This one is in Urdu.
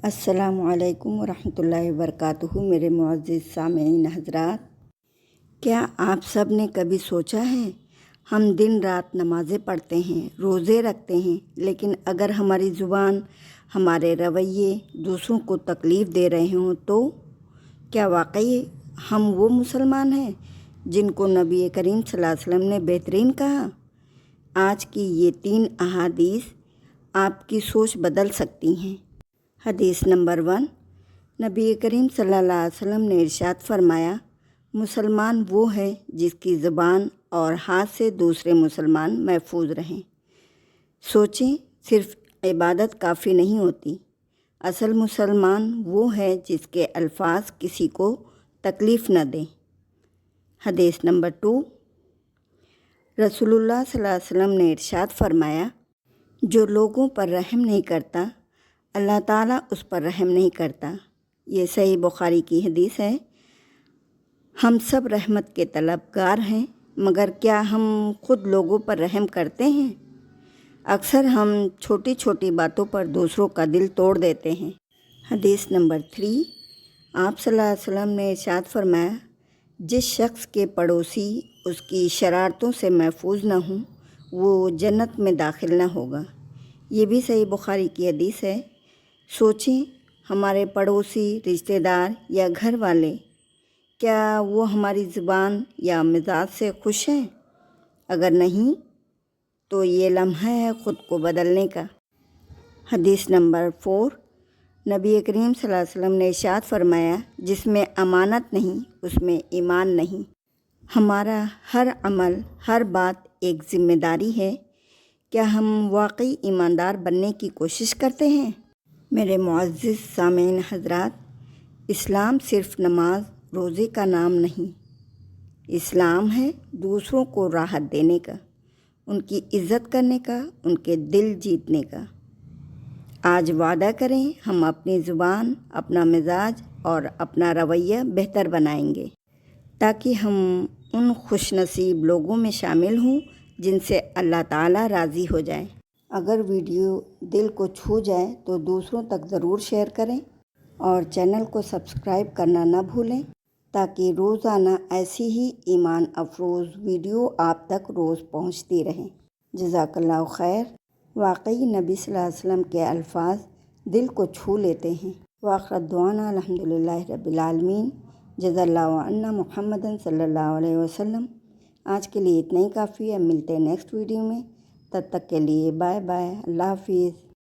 السلام علیکم ورحمۃ اللہ وبرکاتہ۔ میرے معزز سامعین حضرات، کیا آپ سب نے کبھی سوچا ہے ہم دن رات نمازیں پڑھتے ہیں، روزے رکھتے ہیں، لیکن اگر ہماری زبان، ہمارے رویے دوسروں کو تکلیف دے رہے ہوں تو کیا واقعی ہم وہ مسلمان ہیں جن کو نبی کریم صلی اللہ علیہ وسلم نے بہترین کہا؟ آج کی یہ 3 احادیث آپ کی سوچ بدل سکتی ہیں۔ حدیث نمبر 1، نبی کریم صلی اللہ علیہ وسلم نے ارشاد فرمایا، مسلمان وہ ہے جس کی زبان اور ہاتھ سے دوسرے مسلمان محفوظ رہیں۔ سوچیں، صرف عبادت کافی نہیں ہوتی، اصل مسلمان وہ ہے جس کے الفاظ کسی کو تکلیف نہ دیں۔ حدیث نمبر 2، رسول اللہ صلی اللہ علیہ وسلم نے ارشاد فرمایا، جو لوگوں پر رحم نہیں کرتا اللہ تعالیٰ اس پر رحم نہیں کرتا۔ یہ صحیح بخاری کی حدیث ہے۔ ہم سب رحمت کے طلبگار ہیں، مگر کیا ہم خود لوگوں پر رحم کرتے ہیں؟ اکثر ہم چھوٹی چھوٹی باتوں پر دوسروں کا دل توڑ دیتے ہیں۔ حدیث نمبر 3، آپ صلی اللہ علیہ وسلم نے ارشاد فرمایا، جس شخص کے پڑوسی اس کی شرارتوں سے محفوظ نہ ہوں وہ جنت میں داخل نہ ہوگا۔ یہ بھی صحیح بخاری کی حدیث ہے۔ سوچیں، ہمارے پڑوسی، رشتہ دار یا گھر والے، کیا وہ ہماری زبان یا مزاج سے خوش ہیں؟ اگر نہیں تو یہ لمحہ ہے خود کو بدلنے کا۔ حدیث نمبر 4، نبی کریم صلی اللہ علیہ وسلم نے ارشاد فرمایا، جس میں امانت نہیں اس میں ایمان نہیں۔ ہمارا ہر عمل، ہر بات ایک ذمہ داری ہے۔ کیا ہم واقعی ایماندار بننے کی کوشش کرتے ہیں؟ میرے معزز سامعین حضرات، اسلام صرف نماز روزے کا نام نہیں، اسلام ہے دوسروں کو راحت دینے کا، ان کی عزت کرنے کا، ان کے دل جیتنے کا۔ آج وعدہ کریں ہم اپنی زبان، اپنا مزاج اور اپنا رویہ بہتر بنائیں گے، تاکہ ہم ان خوش نصیب لوگوں میں شامل ہوں جن سے اللہ تعالیٰ راضی ہو جائے۔ اگر ویڈیو دل کو چھو جائے تو دوسروں تک ضرور شیئر کریں اور چینل کو سبسکرائب کرنا نہ بھولیں، تاکہ روزانہ ایسی ہی ایمان افروز ویڈیو آپ تک روز پہنچتی رہیں۔ جزاک اللہ خیر۔ واقعی نبی صلی اللہ علیہ وسلم کے الفاظ دل کو چھو لیتے ہیں۔ وآخر دعوانا الحمدللہ رب العالمین۔ جزا اللہ عنا محمد صلی اللہ علیہ وسلم۔ آج کے لیے اتنا ہی کافی ہے، ملتے ہیں نیکسٹ ویڈیو میں، تب تک کے لیے بائے بائے، اللہ حافظ۔